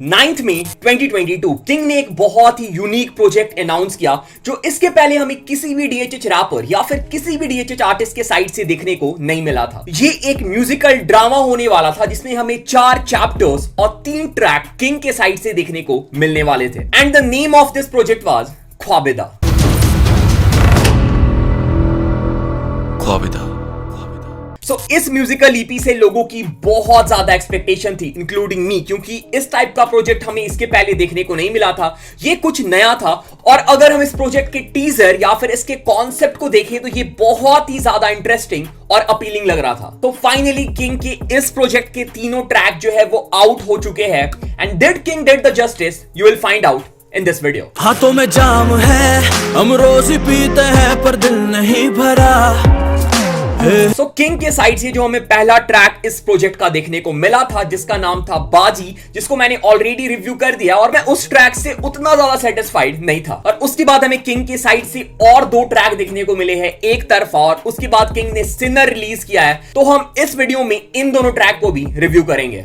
9 मई 2022 king ने एक बहुत ही यूनिक प्रोजेक्ट अनाउंस किया जो इसके पहले हमें किसी भी डीएचएच रैपर या फिर किसी भी डीएचएच आर्टिस्ट के साइड से देखने को नहीं मिला था। ये एक म्यूजिकल ड्रामा होने वाला था जिसमें हमें 4 चैप्टर्स और 3 ट्रैक किंग के साइड से देखने को मिलने वाले थे and the name of this project was Khwabida. इस म्यूजिकल ईपी से लोगों की बहुत ज्यादा एक्सपेक्टेशन थी इंक्लूडिंग मी, क्योंकि इस टाइप का प्रोजेक्ट हमें इसके पहले देखने को नहीं मिला था। ये कुछ नया था और अगर हम इस प्रोजेक्ट के टीजर या फिर इसके कॉन्सेप्ट को देखें तो ये बहुत ही ज्यादा इंटरेस्टिंग और अपीलिंग लग रहा था। तो फाइनली किंग के इस प्रोजेक्ट के तीनों ट्रैक जो है वो आउट हो चुके हैं and did king did the justice U will find out in this video. हाथों में जाम है, हम रोज ही पीते हैं पर दिल नहीं भरा। सो किंग के साइड से जो हमें पहला ट्रैक इस प्रोजेक्ट का देखने को मिला था जिसका नाम था बाजी, जिसको मैंने ऑलरेडी रिव्यू कर दिया और मैं उस ट्रैक से उतना ज्यादा सेटिस्फाइड नहीं था। और उसके बाद हमें किंग के साइड से और 2 ट्रैक देखने को मिले हैं एक तरफा, और उसके बाद किंग ने सिनर रिलीज किया है। तो हम इस वीडियो में इन दोनों ट्रैक को भी रिव्यू करेंगे।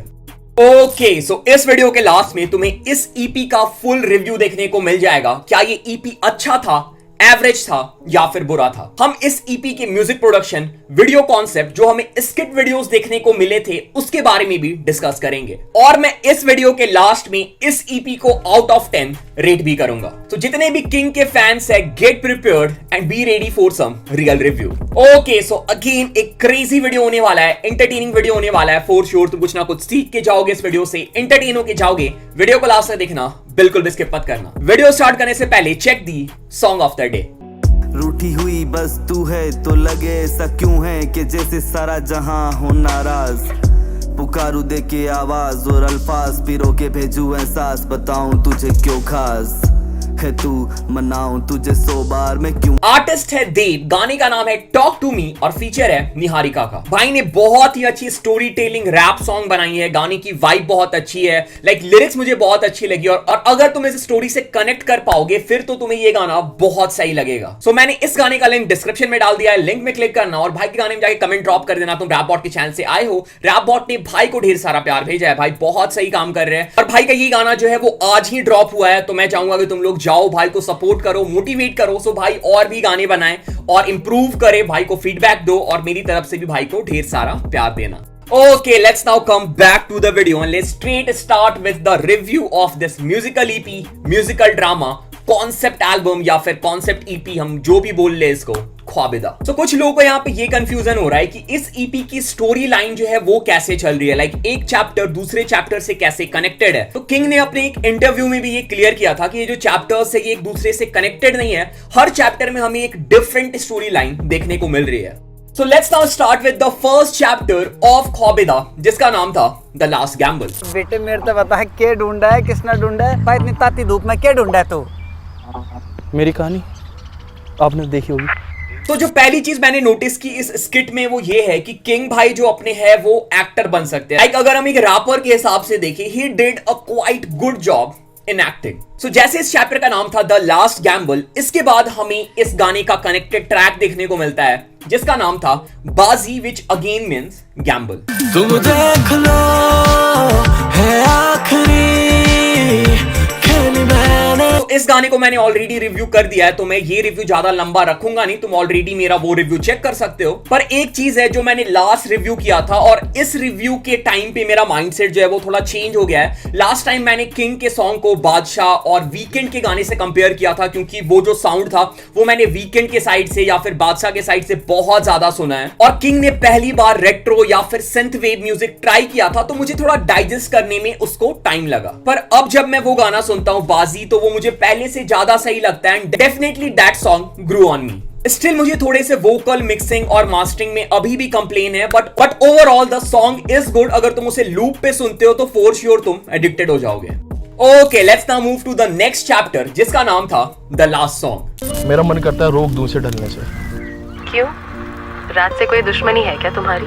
ओके, सो इस वीडियो के लास्ट में तुम्हें इस ईपी का फुल रिव्यू देखने को मिल जाएगा। क्या ये ईपी अच्छा था, एवरेज था या फिर बुरा था। हम इस ईपी के म्यूजिक प्रोडक्शन, वीडियो कॉन्सेप्ट, जो हमें स्किट वीडियोस देखने को मिले थे उसके बारे में भी डिस्कस करेंगे। और मैं इस वीडियो के लास्ट में इस ईपी को आउट ऑफ 10 रेट भी करूंगा। तो जितने भी किंग के फैंस है, get prepared and be ready for some real review. Okay, so again एक क्रेजी वीडियो होने वाला है, एंटरटेनिंग वीडियो होने वाला है फॉर श्योर। तुम कुछ ना कुछ सीख के जाओगे इस वीडियो से, एंटरटेन होके जाओगे। वीडियो को लास्ट तक देखना, बिल्कुल भी स्किप मत करना। वीडियो स्टार्ट करने से पहले check the song of the day. रूठी हुई बस तू है तो लगे ऐसा क्यों है कि जैसे सारा जहां हो नाराज। पुकारू दे के आवाज और अल्फाज पिरो के भेजू एहसास, बताऊं तुझे क्यों खास है तू, मनाऊं तुझे 100 बार मैं क्यों। आर्टिस्ट है देव, गाने का नाम है टॉक टू मी और फीचर है निहारिका का। भाई ने बहुत ही अच्छी स्टोरी टेलिंग रैप सॉन्ग बनाई है। गाने की वाइब बहुत अच्छी है, लिरिक्स मुझे बहुत अच्छी लगी और अगर तुम इस स्टोरी से कनेक्ट कर पाओगे फिर तो तुम्हें ये गाना बहुत सही लगेगा। सो मैंने इस गाने का लिंक डिस्क्रिप्शन में डाल दिया है, लिंक में क्लिक करना और भाई के गाने में जाके कमेंट ड्रॉप कर देना। तुम रैप बॉट के चैनल से आए हो, रैप बॉट ने भाई को ढेर सारा प्यार भेजा है। भाई बहुत सही काम कर रहे हैं और भाई का ये गाना जो है वो आज ही ड्रॉप हुआ है। तो मैं चाहूंगा कि तुम लोग जाओ, भाई को सपोर्ट करो, मोटिवेट करो। सो भाई और भी गाने बनाए और इंप्रूव करे, भाई को फीडबैक दो और मेरी तरफ से भी भाई को ढेर सारा प्यार देना। Okay, let's now come back to the video and let's straight start with the review of this musical EP, musical drama, concept album या फिर concept EP, हम जो भी बोल ले इसको, ख्वाबिदा। तो कुछ लोगों को यहाँ पे ये कंफ्यूजन हो रहा है कि इस ईपी की स्टोरी लाइन जो है वो कैसे चल रही है, एक चैप्टर दूसरे चैप्टर से कैसे कनेक्टेड है। तो किंग ने अपने एक इंटरव्यू में भी ये क्लियर किया था कि ये जो चैप्टर्स है ये एक दूसरे से कनेक्टेड नहीं है। हर चैप्टर में हमें एक डिफरेंट स्टोरी लाइन देखने को मिल रही है। So let's now start with the first chapter of ख्वाबिदा, जिसका नाम था The Last Gamble। बेटे मेरे तो बता है क्या ढूंढा है, किसने ढूंढा है भाई, इतनी ताती धूप में क्या ढूंढा है तू? मेरी कहानी आपने देखी होगी। तो जो पहली चीज मैंने नोटिस की इस स्किट में वो ये है कि किंग भाई जो अपने है वो एक्टर बन सकते हैं। अगर हम एक रैपर के हिसाब से देखें, he did a quite good job in acting. So जैसे इस चैप्टर का नाम था द लास्ट गैम्बल, इसके बाद हमें इस गाने का कनेक्टेड ट्रैक देखने को मिलता है जिसका नाम था बाजी, विच अगेन मीन्स गैम्बल। तुम देख लो है आखिरी खेल मैंने। तो इस गाने को मैंने ऑलरेडी रिव्यू कर दिया है तो मैं ये रिव्यू ज्यादा लंबा रखूंगा नहीं, तुम ऑलरेडी मेरा वो रिव्यू चेक कर सकते हो। पर एक चीज है जो मैंने लास्ट रिव्यू किया था और इस रिव्यू के टाइम पे मेरा माइंडसेट जो है वो थोड़ा चेंज हो गया है। लास्ट टाइम मैंने किंग के सॉन्ग को बादशाह और वीकेंड के गाने से कंपेयर किया था, क्योंकि वो जो साउंड था वो मैंने वीकेंड के साइड से या फिर बादशाह के साइड से बहुत ज्यादा सुना है। और किंग ने पहली बार रेट्रो या फिर सिंथ वेव म्यूजिक ट्राई किया था तो मुझे थोड़ा डाइजेस्ट करने में उसको टाइम लगा। पर अब जब मैं वो गाना सुनता हूं बाजी, तो वो मुझे पहले से ज्यादा सही लगता है and definitely that song grew on me. Still मुझे थोड़े से वोकल मिक्सिंग और मास्टरिंग में अभी भी कंप्लेन है, but overall the song is good. अगर तुम उसे लूप पे सुनते हो तो फॉर श्योर तुम एडिक्टेड हो जाओगे। Okay, let's now move to the next chapter जिसका नाम था द लास्ट सॉन्ग। मेरा मन करता है रोक दूं से ढलने से। क्यों? रात से कोई दुश्मनी है क्या तुम्हारी?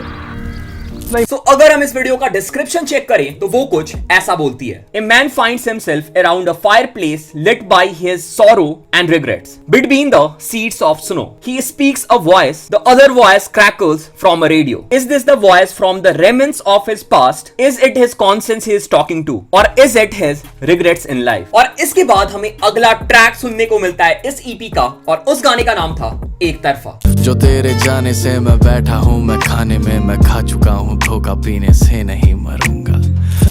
So, अगर हम इस वीडियो का डिस्क्रिप्शन चेक करें तो वो कुछ ऐसा बोलती है. A man finds himself around a fireplace lit by his sorrow and regrets. Between the sheets of snow, he speaks a voice. The other voice crackles from a radio. Is this the voice from the remnants of his past? Is it his conscience he is talking to? Or is it his regrets in life? और इसके बाद हमें अगला track सुनने को मिलता है इस EP का, और उस गाने का नाम था एक तरफा. जो तेरे जाने से मैं बैठा हूँ, मैं खाने में मैं खा चुका हूँ, धोखा पीने से नहीं मरूंगा.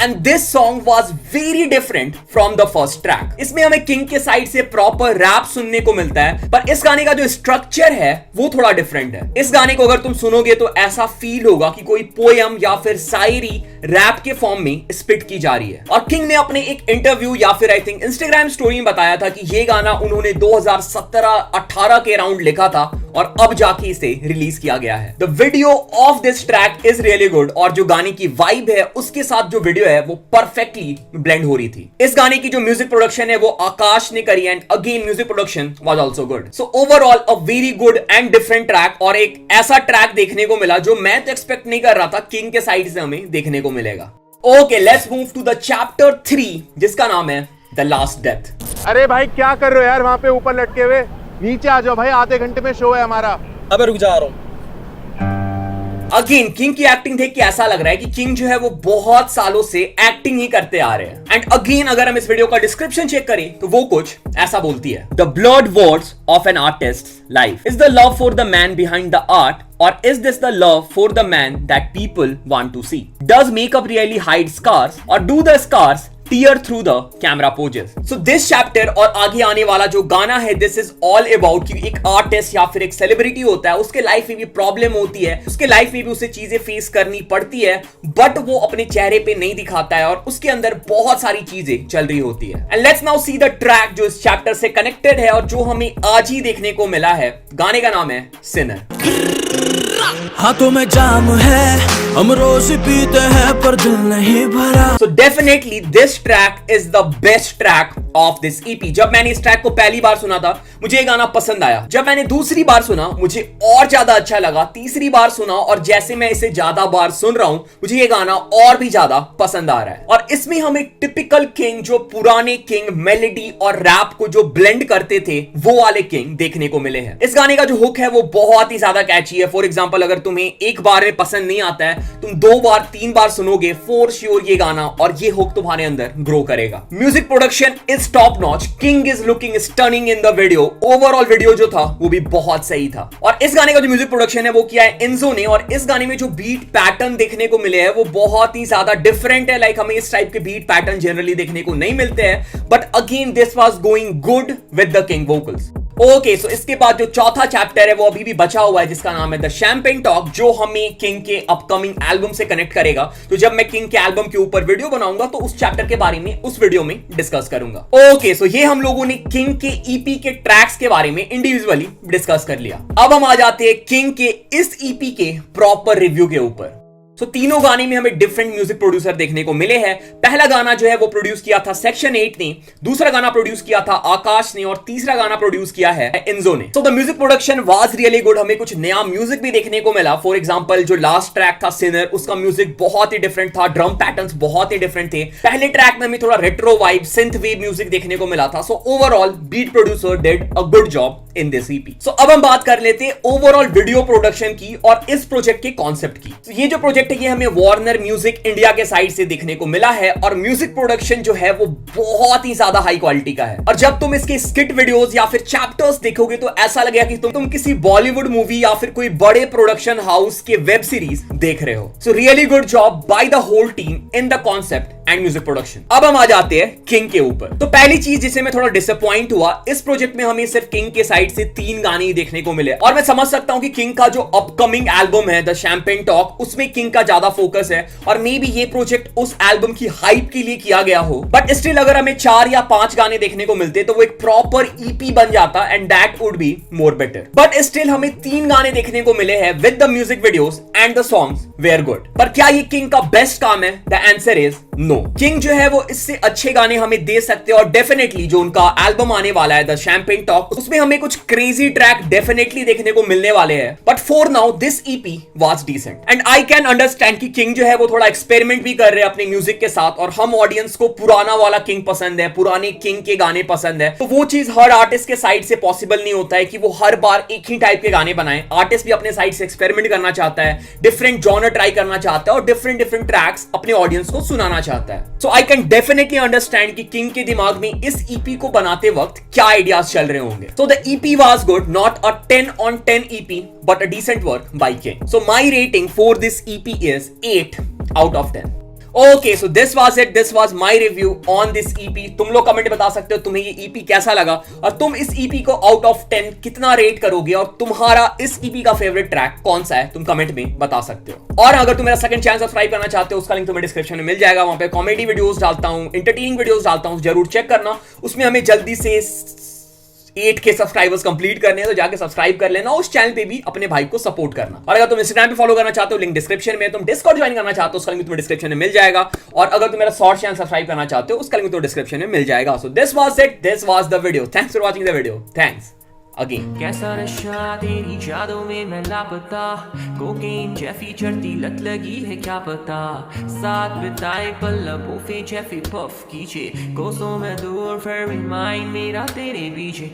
And this song was very different from the first track. इसमें हमें किंग के साइड से प्रॉपर रैप सुनने को मिलता है, पर इस गाने का जो स्ट्रक्चर है वो थोड़ा डिफरेंट है. इस गाने को अगर तुम सुनोगे तो ऐसा फील होगा कि कोई पोयम या फिर शायरी रैप के फॉर्म में स्पिट की जा रही है. और किंग ने अपने एक इंटरव्यू या फिर आई थिंक इंस्टाग्राम स्टोरी में बताया था कि ये गाना उन्होंने 2017-18 के अराउंड लिखा था और अब जाके इसे रिलीज किया गया है. The video of this track is really good, और जो गाने की वाइब है उसके साथ जो वीडियो है वो परफेक्टली ब्लेंड हो रही थी. इस गाने की जो म्यूजिक प्रोडक्शन है वो आकाश ने करी, and again music production was also good. So overall a very good and different track, और एक ऐसा ट्रैक देखने को मिला जो मैं तो एक्सपेक्ट नहीं कर रहा था किंग के साइड से हमें देखने को मिलेगा. Okay, let's move to the chapter 3 जिसका नाम है द लास्ट डेथ. अरे भाई क्या कर रहे हो यार, वहाँ पे ऊपर लटके हुए? नीचे आ जाओ भाई, आधे घंटे में शो है हमारा. अबे रुक जा, आ रहा हूँ. अगेन किंग की एक्टिंग देख के ऐसा लग रहा है कि किंग जो है वो बहुत सालों से एक्टिंग ही करते आ रहे हैं. एंड अगेन अगर हम इस वीडियो का डिस्क्रिप्शन चेक करें तो वो कुछ ऐसा बोलती है. The blood words of an artist life is the love for the man behind the art, or is this the love for the man that people want to see? Does makeup really hide scars, or do the scars tear through the camera poses? So this chapter और आगे आने वाला जो गाना है this is all about कि एक artist या फिर एक सेलिब्रिटी होता है, उसके लाइफ में भी प्रॉब्लम होती है, उसके लाइफ में भी उसे चीजें फेस करनी पड़ती है, बट वो अपने चेहरे पे नहीं दिखाता है और उसके अंदर बहुत सारी चीजें चल रही होती है. And let's now see the track जो इस चैप्टर से कनेक्टेड है और जो हमें आज ही देखने को मिला है. गाने का नाम है सिनर. हाथों में जाम है, हम रोज पीते हैं पर दिल नहीं भरा. So definitely this track is the best track of this EP. जब मैंने इस ट्रैक को पहली बार सुना था मुझे ये गाना पसंद आया. जब मैंने दूसरी बार सुना मुझे और ज्यादा अच्छा लगा. तीसरी बार सुना और जैसे मैं इसे ज्यादा बार सुन रहा हूं मुझे ये गाना और भी ज्यादा पसंद आ रहा है. और इसमें हमें टिपिकल किंग, जो पुराने किंग मेलोडी और रैप को जो ब्लेंड करते थे वो वाले किंग देखने को मिले हैं. इस गाने का जो हुक है वो बहुत ही ज्यादा कैची है. फॉर एग्जाम्पल अगर तुम्हें एक बार में पसंद नहीं आता है, तुम 2 बार 3 बार सुनोगे फॉर श्योर ये गाना और ये हुक तुम्हारे अंदर ग्रो करेगा. Music production is top notch. King is looking stunning in the video. Overall video जो था वो भी बहुत सही था. और इस गाने का जो म्यूजिक प्रोडक्शन है वो किया है इन्जो ने, और इस गाने में जो बीट पैटर्न देखने को मिले हैं वो बहुत ही ज्यादा डिफरेंट है. लाइक हमें इस टाइप के बीट पैटर्न जनरली देखने को नहीं मिलते हैं, but again this was going good with the king vocals. Okay, so इसके बाद जो चौथा चैप्टर है वो अभी भी बचा हुआ है जिसका नाम है द शैंपेन टॉक, जो हमें किंग के अपकमिंग एल्बम से कनेक्ट करेगा. तो जब मैं किंग के एल्बम के ऊपर वीडियो बनाऊंगा तो उस चैप्टर के बारे में उस वीडियो में डिस्कस करूंगा. ओके, सो ये हम लोगों ने किंग के EP के ट्रैक्स के बारे में इंडिविजुअली डिस्कस कर लिया. अब हम आ जाते हैं किंग के इस EP के प्रॉपर रिव्यू के ऊपर. सो तीनों गाने में हमें डिफरेंट म्यूजिक प्रोड्यूसर देखने को मिले हैं. पहला गाना जो है वो प्रोड्यूस किया था सेक्शन 8 ने, दूसरा गाना प्रोड्यूस किया था आकाश ने, और तीसरा गाना प्रोड्यूस किया है इन्जो ने. So the music production was really good. हमें कुछ नया म्यूजिक भी देखने को मिला. फॉर एग्जांपल जो लास्ट ट्रैक था सिनर, उसका म्यूजिक बहुत ही डिफरेंट था. ड्रम पैटर्न्स बहुत ही डिफरेंट थे. पहले ट्रैक में हमें थोड़ा retro vibe, synth wave music देखने को मिला था. So overall beat producer did a good job in this EP. सो अब हम बात कर लेते हैं ओवरऑल वीडियो प्रोडक्शन की और इस प्रोजेक्ट के कॉन्सेप्ट की. तो ये जो प्रोजेक्ट है ये हमें वार्नर म्यूजिक इंडिया के साइड से देखने को मिला है, और म्यूजिक प्रोडक्शन जो है वो बहुत ही ज्यादा हाई क्वालिटी का है. और जब तुम इसके स्किट वीडियोस या फिर चैप्टर्स देखोगे तो ऐसा लगेगा कि तुम किसी बॉलीवुड मूवी या फिर कोई बड़े प्रोडक्शन हाउस के वेब सीरीज देख रहे हो. So really good job by the whole team in the concept and music production. अब हम आ जाते हैं किंग के ऊपर. तो पहली चीज जिसे मैं थोड़ा डिसअपॉइंट हुआ, इस प्रोजेक्ट में हमें सिर्फ किंग के साइड से 3 गाने ही देखने को मिले. और मैं समझ सकता हूं कि किंग का जो अपकमिंग एल्बम है द शैंपेन टॉक, उसमें किंग का ज्यादा फोकस है और मे बी ये प्रोजेक्ट उस एल्बम की हाइप के लिए किया गया हो. बट स्टिल अगर हमें 4 या 5 गाने देखने को मिलते तो वो एक प्रॉपर EP बन जाता and that would be more better. But still हमें 3 गाने देखने को मिले हैं with the music videos and the songs were good. पर क्या ये किंग का बेस्ट काम है? The answer is no, King जो है वो इससे अच्छे गाने हमें दे सकते हैं और डेफिनेटली जो उनका एल्बम आने वाला है द शैंपेन टॉक, उसमें हमें कुछ क्रेजी ट्रैक डेफिनेटली देखने को मिलने वाले हैं। But for now this EP was decent and I can understand कि किंग जो है वो थोड़ा एक्सपेरिमेंट भी कर रहे हैं अपने म्यूजिक के साथ और हम ऑडियंस को पुराना वाला किंग पसंद है, पुराने किंग के गाने पसंद है, तो वो चीज हर आर्टिस्ट के साइड से पॉसिबल नहीं होता है कि वो हर बार एक ही टाइप के गाने बनाए। आर्टिस्ट भी अपने साइड से एक्सपेरिमेंट करना चाहता है, डिफरेंट जॉनर ट्राई करना चाहता है और डिफरेंट ट्रैक्स अपने ऑडियंस को सुनाना चाहता है। सो आई कैन डेफिनेटली अंडरस्टैंड कि किंग के दिमाग में इस ईपी को बनाते वक्त क्या आइडियाज चल रहे होंगे। So the EP was good, not a 10 on 10 EP but a decent work by King. So my rating for this EP is 8 out of 10. Okay, so this was it. This was my review on this EP. तुम लोग comment बता सकते हो तुम्हें ये EP कैसा लगा और तुम इस EP को आउट ऑफ 10 कितना रेट करोगे और तुम्हारा इस EP का फेवरेट ट्रैक कौन सा है, तुम कमेंट में बता सकते हो। और अगर तुम मेरा सेकंड चैनल सब्सक्राइब करना चाहते हो उसका लिंक तुम्हें डिस्क्रिप्शन में मिल जाएगा। वहां पे कॉमेडी वीडियोस डालता हूं, एंटरटेनिंग वीडियोस डालता हूं, जरूर चेक करना। उसमें हमें जल्दी से 8K सब्सक्राइबर्स कंप्लीट करने हैं, तो जाके सब्सक्राइब कर लेना। उस चैनल पे भी अपने भाई को सपोर्ट करना। और अगर तुम इंस्टाग्राम पे फॉलो करना चाहते हो लिंक डिस्क्रिप्शन में, तुम डिस्कॉर्ड ज्वाइन करना चाहते हो उसका लिंक तुम्हें डिस्क्रिप्शन में मिल जाएगा। और अगर तुम मेरा शॉर्ट चैनल सब्सक्राइब करना चाहते हो उसका लिंक तो डिस्क्रिप्शन में मिल जाएगा। So this was it, this was the video. Thanks for watching the video. Thanks again. कैसा नशा तेरी यादों में मैं लापता, कोकेन जैफी चढ़ती लत लगी है क्या पता, साथ बिताए पल लबों पे जैफी पफ कीजिए, कोसों में दूर फिर भी माइंड मेरा तेरे पीछे।